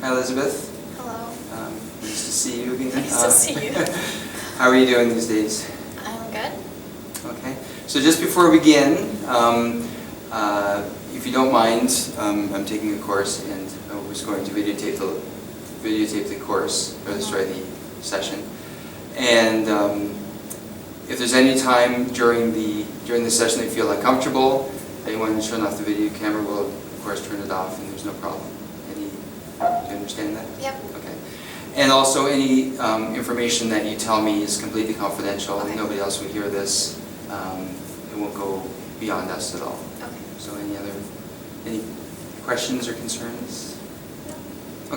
Hi, Elizabeth. Hello. Nice to see you again. Nice to see you. How are you doing these days? I'm good. Okay. So just before we begin, if you don't mind, I'm taking a course and I was going to videotape the course, or the session. And if there's any time during the session that you feel uncomfortable, that you want to turn off the video camera, we'll of course turn it off and there's no problem. Do you understand that? Yep. Okay. And also any information that you tell me is completely confidential. Okay. Nobody else will hear this. It won't go beyond us at all. Okay. So any questions or concerns? No.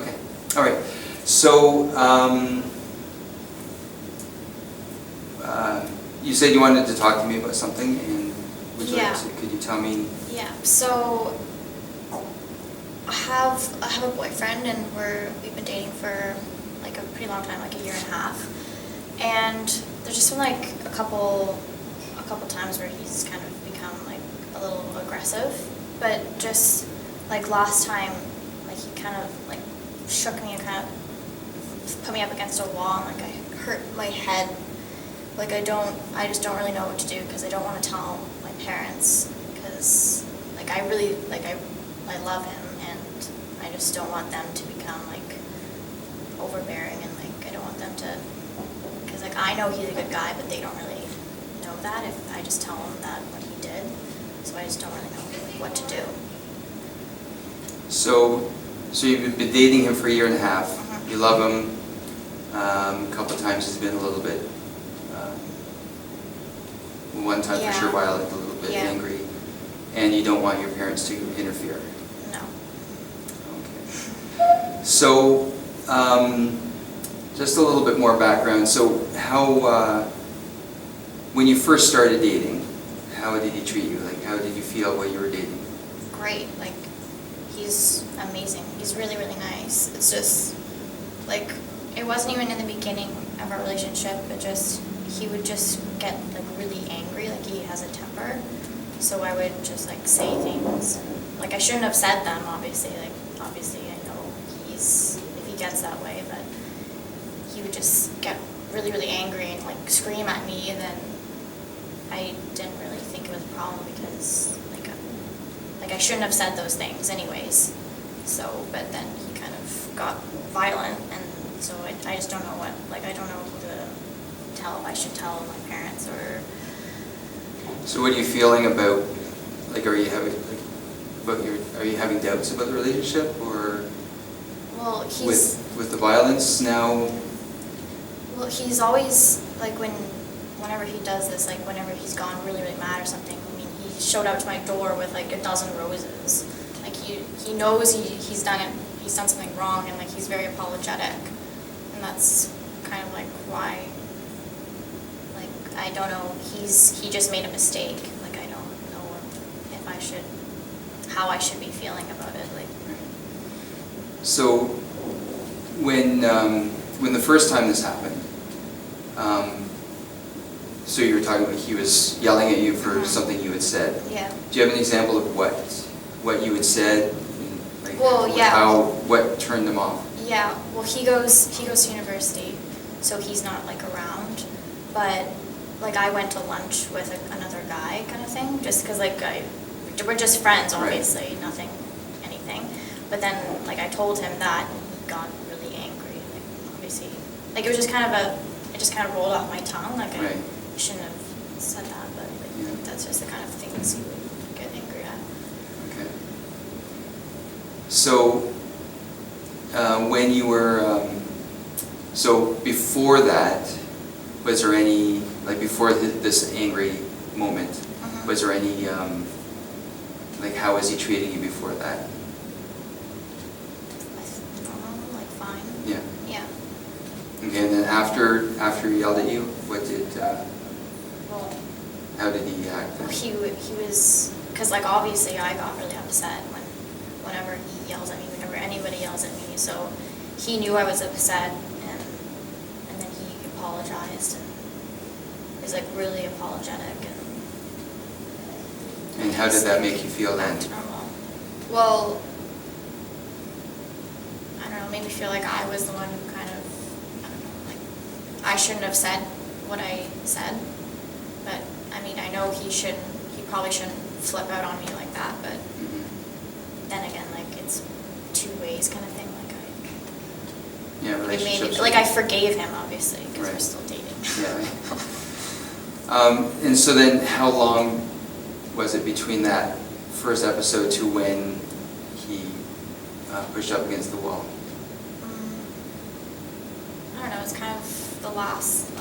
Okay. All right. So you said you wanted to talk to me about something, and would you like to, could you tell me? Yeah. So I have a boyfriend, and we've been dating for like a pretty long time, like a year and a half. And there's just been like a couple times where he's kind of become like a little aggressive, but just like last time, like he kind of like shook me and kind of put me up against a wall, and like I hurt my head. Like I just don't really know what to do because I don't want to tell my parents because like I really I love him, and I just don't want them to become like overbearing, and like I don't want them to, because like I know he's a good guy, but they don't really know that if I just tell them that what he did. So I just don't really know what to do. So you've been dating him for a year and a half. Mhm. You love him. A couple of times he's been a little bit, one time for sure, while a little bit angry, and you don't want your parents to interfere. No. Okay. So, just a little bit more background. So, how, when you first started dating, how did he treat you? Like, how did you feel while you were dating? Great. Like, he's amazing. He's really, really nice. It's just, like, it wasn't even in the beginning of our relationship, but just, he would just get, like, really angry. Like, he has a temper. So I would just, like, say things. And, like, I shouldn't have said them, obviously. Like, obviously, I know if he gets that way, but he would just get really, really angry and, like, scream at me, and then I didn't really think it was a problem because, like I shouldn't have said those things anyways. So, but then he kind of got violent, and so I just don't know I don't know who to tell, if I should tell my parents or... So what are you feeling about, like, are you having doubts about the relationship, or Well, he's... With the violence now? Well, he's always, like, whenever he does this, like, whenever he's gone really, really mad or something, I mean, he showed up to my door with, like, a dozen roses. Like, he knows he's done something wrong, and, like, he's very apologetic. And that's kind of, like, why, like, I don't know, he just made a mistake. Like, I don't know how I should be feeling about it, like. So, when the first time this happened, so you were talking about he was yelling at you for something you had said. Yeah. Do you have an example of what you had said? Like, well, yeah. What turned them off? Yeah. Well, he goes to university, so he's not like around. But like I went to lunch with another guy, kind of thing, just because like we're just friends, obviously, nothing, anything. But then like I told him that, and he got really angry. Like obviously, like it just kind of rolled off my tongue. Like I shouldn't have said that, but like that's just the kind of things he would get angry at. Okay. So when you were so before that, was there any, like before this angry moment, was there any like how was he treating you before that? I don't know, like fine. Yeah. Yeah. Okay, and then after he yelled at you, what did? Well, how did he act? Well, he was, because like obviously I got really upset whenever he yells at me, whenever anybody yells at me. So he knew I was upset, and then he apologized and was like really apologetic. And how did that make you feel then? Back to normal. Well, I don't know. made me feel like I was the one who kind of, I don't know, like, I shouldn't have said what I said. But, I mean, I know he probably shouldn't flip out on me like that, but then again, like, it's two ways kind of thing, like, Yeah, it relationships. like, I forgave him, obviously, because we're Right. still dating. Yeah. And so then how long was it between that first episode to when he pushed up against the wall? I don't know, it's kind of the last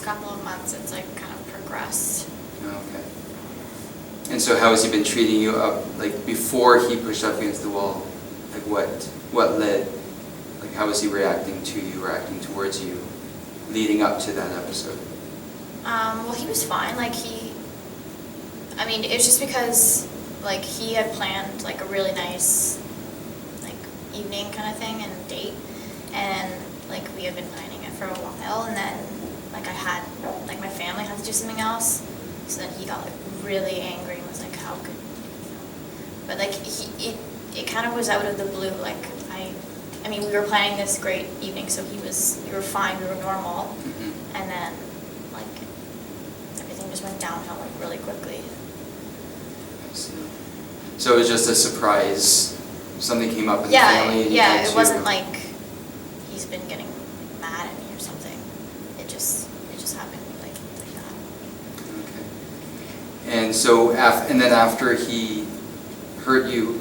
couple of months, it's like kind of progressed. Okay. And so how has he been treating you up, like before he pushed up against the wall? Like what led, like how was he reacting to you, reacting towards you, leading up to that episode? Well, he was fine, like I mean, it was just because, like, he had planned, like, a really nice, like, evening kind of thing and date, and, like, we had been planning it for a while, and then, like, my family had to do something else, so then he got, like, really angry and was like, how could, but, like, it kind of was out of the blue, like, I mean, we were planning this great evening, so we were fine, we were normal, and then, like, everything just went downhill, like, really quickly. I see. So it was just a surprise, something came up in the family and you had it to... wasn't like he's been getting mad at me or something. It just happened like that. Okay. And so, and then after he hurt you,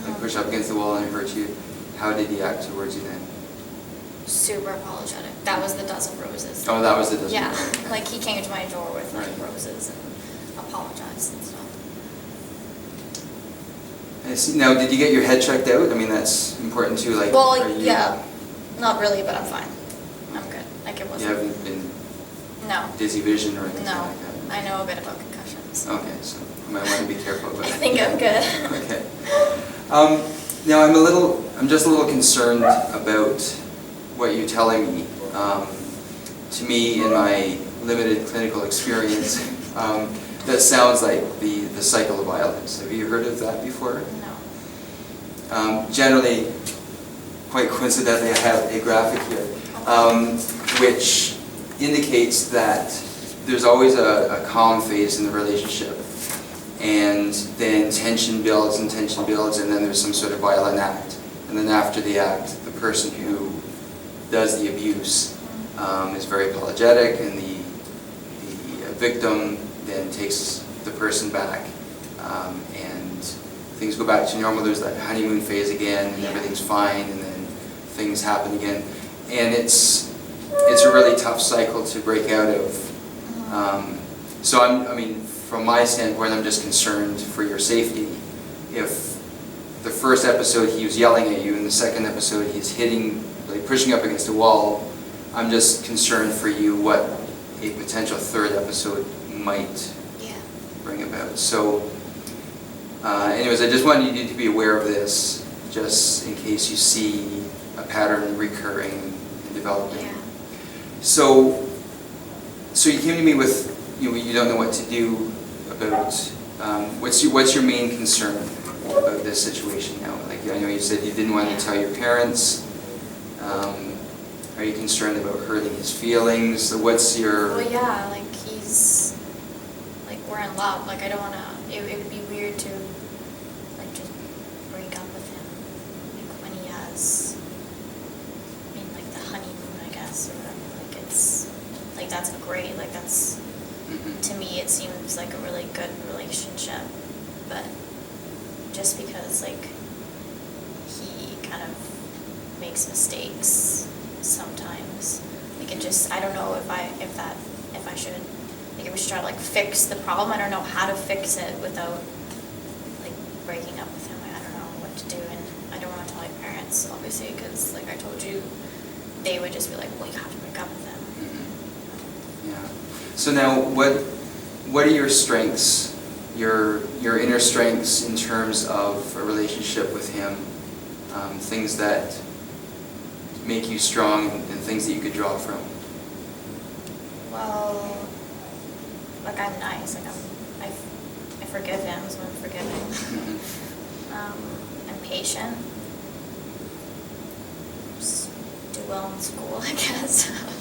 like pushed up against the wall and hurt you, how did he act towards you then? Super apologetic. That was the dozen roses. Oh, that was the dozen. Yeah, Okay. like he came to my door with like Right. roses and apologized and stuff. I see. Now, did you get your head checked out? I mean, that's important too. Like, Well, are you, yeah, not really, but I'm fine. I'm good. Like it You wasn't. haven't been No. dizzy vision or anything No. like that? I know a bit about concussions. Okay, so you might want to be careful about I that. think I'm good. Okay. Now I'm just a little concerned about what you're telling me. To me, in my limited clinical experience, that sounds like the cycle of violence. Have you heard of that before? No. Generally, quite coincidentally, I have a graphic here, which indicates that there's always a calm phase in the relationship, and then tension builds and tension builds, and then there's some sort of violent act. And then after the act, the person who does the abuse is very apologetic, and the victim then takes the person back, and things go back to normal. There's that honeymoon phase again, and everything's fine, and then things happen again. And it's a really tough cycle to break out of. So I mean, from my standpoint, I'm just concerned for your safety. If the first episode he was yelling at you, and the second episode he's hitting, like pushing up against a wall, I'm just concerned for you what a potential third episode might bring about. So anyways, I just wanted you to be aware of this, just in case you see a pattern recurring and developing. Yeah. So you came to me with, you don't know what to do about, what's your main concern about this situation now? Like, I know you said you didn't want to tell your parents. Are you concerned about hurting his feelings? So what's your... Well, yeah, like he's, like we're in love. Like I don't want to, it would be weird to, like just break up with him, like when he has, I mean like the honeymoon, I guess, or whatever. Like it's, like that's great. Like that's, to me it seems like a really good relationship. But just because like he kind of makes mistakes sometimes, like it just, I don't know if I should, like if we should try to like fix the problem. I don't know how to fix it without like breaking up with him. I don't know what to do, and I don't want to tell my parents obviously, because like I told you, they would just be like, well, you have to break up with him. Yeah. So now what are your strengths, your inner strengths in terms of a relationship with him, things that make you strong and things that you could draw from? Well, like I'm nice, like I forgive him, so I'm forgiving. patient. Just do well in school, I guess.